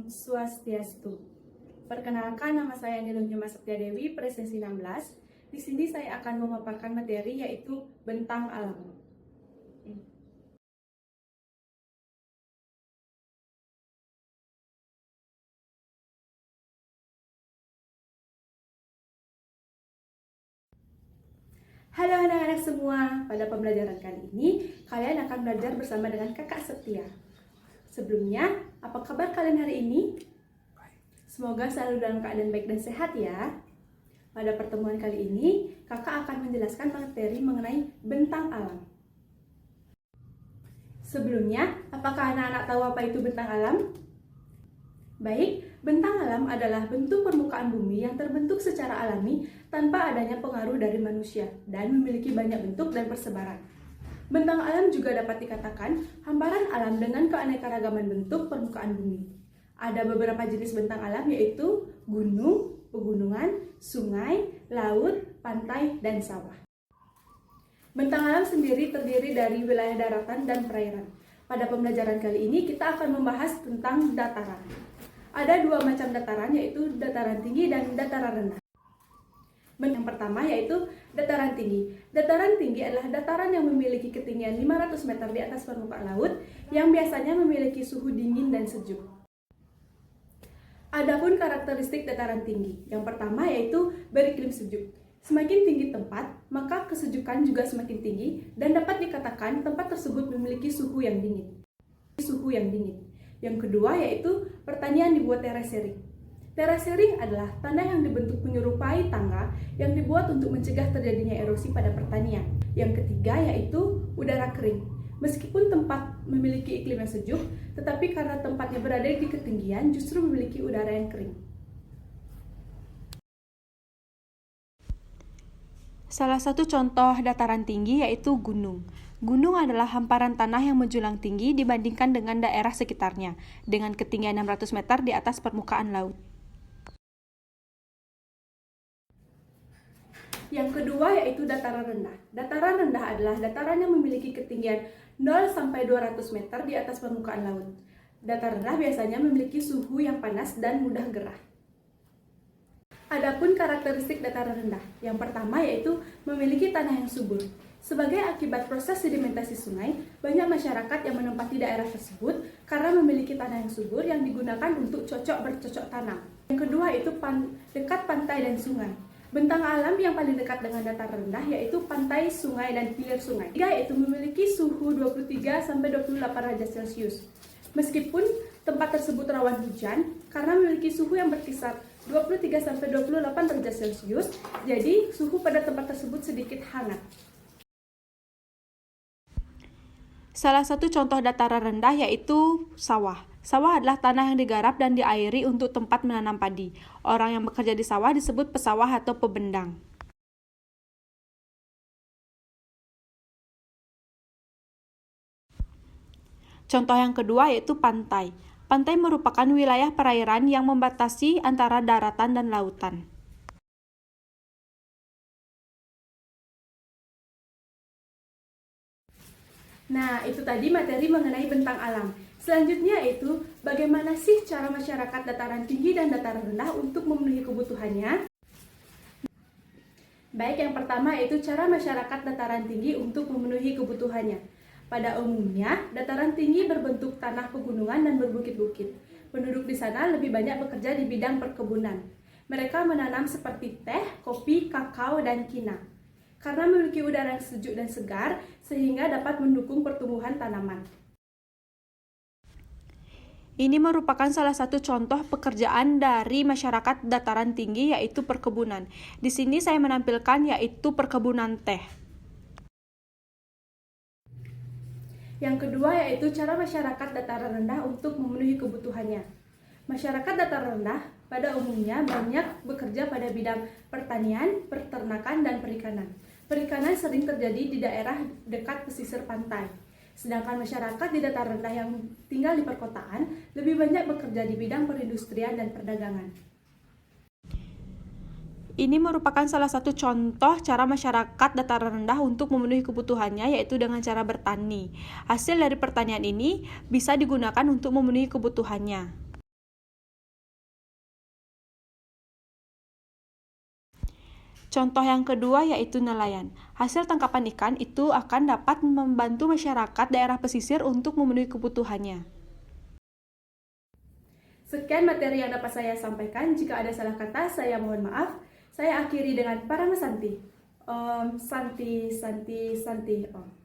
Swastiastu. Perkenalkan, nama saya Niluh Nyuma Septia Dewi, Presesi 16. Di sini saya akan memaparkan materi yaitu bentang alam. Halo anak-anak semua, pada pembelajaran kali ini kalian akan belajar bersama dengan Kakak Septia. Sebelumnya, apa kabar kalian hari ini? Semoga selalu dalam keadaan baik dan sehat ya. Pada pertemuan kali ini, kakak akan menjelaskan materi mengenai bentang alam. Sebelumnya, apakah anak-anak tahu apa itu bentang alam? Baik, bentang alam adalah bentuk permukaan bumi yang terbentuk secara alami tanpa adanya pengaruh dari manusia dan memiliki banyak bentuk dan persebaran. Bentang alam juga dapat dikatakan hamparan alam dengan keanekaragaman bentuk permukaan bumi. Ada beberapa jenis bentang alam yaitu gunung, pegunungan, sungai, laut, pantai, dan sawah. Bentang alam sendiri terdiri dari wilayah daratan dan perairan. Pada pembelajaran kali ini kita akan membahas tentang dataran. Ada dua macam dataran yaitu dataran tinggi dan dataran rendah. Yang pertama yaitu dataran tinggi. Dataran tinggi adalah dataran yang memiliki ketinggian 500 meter di atas permukaan laut yang biasanya memiliki suhu dingin dan sejuk. Adapun karakteristik dataran tinggi, yang pertama yaitu beriklim sejuk. Semakin tinggi tempat, maka kesejukan juga semakin tinggi dan dapat dikatakan tempat tersebut memiliki suhu yang dingin. Yang kedua yaitu pertanian dibuat terasering. Terasering adalah tanah yang dibentuk menyerupai tangga yang dibuat untuk mencegah terjadinya erosi pada pertanian. Yang ketiga yaitu udara kering. Meskipun tempat memiliki iklim yang sejuk, tetapi karena tempatnya berada di ketinggian justru memiliki udara yang kering. Salah satu contoh dataran tinggi yaitu gunung. Gunung adalah hamparan tanah yang menjulang tinggi dibandingkan dengan daerah sekitarnya, dengan ketinggian 600 meter di atas permukaan laut. Yang kedua yaitu dataran rendah. Dataran rendah adalah dataran yang memiliki ketinggian 0 sampai 200 meter di atas permukaan laut. Dataran rendah biasanya memiliki suhu yang panas dan mudah gerah. Adapun karakteristik dataran rendah, yang pertama yaitu memiliki tanah yang subur. Sebagai akibat proses sedimentasi sungai, banyak masyarakat yang menempati daerah tersebut karena memiliki tanah yang subur yang digunakan untuk bercocok tanam. Yang kedua yaitu dekat pantai dan sungai. Bentang alam yang paling dekat dengan dataran rendah yaitu pantai, sungai, dan hilir sungai. Yaitu memiliki suhu 23-28 derajat Celcius. Meskipun tempat tersebut rawan hujan karena memiliki suhu yang berkisar 23-28 derajat Celcius, jadi suhu pada tempat tersebut sedikit hangat. Salah satu contoh dataran rendah yaitu sawah. Sawah adalah tanah yang digarap dan diairi untuk tempat menanam padi. Orang yang bekerja di sawah disebut pesawah atau pebendang. Contoh yang kedua yaitu pantai. Pantai merupakan wilayah perairan yang membatasi antara daratan dan lautan. Nah, itu tadi materi mengenai bentang alam. Selanjutnya yaitu bagaimana sih cara masyarakat dataran tinggi dan dataran rendah untuk memenuhi kebutuhannya? Baik, yang pertama yaitu cara masyarakat dataran tinggi untuk memenuhi kebutuhannya. Pada umumnya, dataran tinggi berbentuk tanah pegunungan dan berbukit-bukit. Penduduk di sana lebih banyak bekerja di bidang perkebunan. Mereka menanam seperti teh, kopi, kakao, dan kina. Karena memiliki udara yang sejuk dan segar, sehingga dapat mendukung pertumbuhan tanaman. Ini merupakan salah satu contoh pekerjaan dari masyarakat dataran tinggi yaitu perkebunan. Di sini saya menampilkan yaitu perkebunan teh. Yang kedua yaitu cara masyarakat dataran rendah untuk memenuhi kebutuhannya. Masyarakat dataran rendah pada umumnya banyak bekerja pada bidang pertanian, peternakan, dan perikanan. Perikanan sering terjadi di daerah dekat pesisir pantai. Sedangkan masyarakat di dataran rendah yang tinggal di perkotaan lebih banyak bekerja di bidang perindustrian dan perdagangan. Ini merupakan salah satu contoh cara masyarakat dataran rendah untuk memenuhi kebutuhannya yaitu dengan cara bertani. Hasil dari pertanian ini bisa digunakan untuk memenuhi kebutuhannya. Contoh yang kedua yaitu nelayan. Hasil tangkapan ikan itu akan dapat membantu masyarakat daerah pesisir untuk memenuhi kebutuhannya. Sekian materi yang dapat saya sampaikan. Jika ada salah kata, saya mohon maaf. Saya akhiri dengan Paramasanti. Om Santi Santi Santi Om.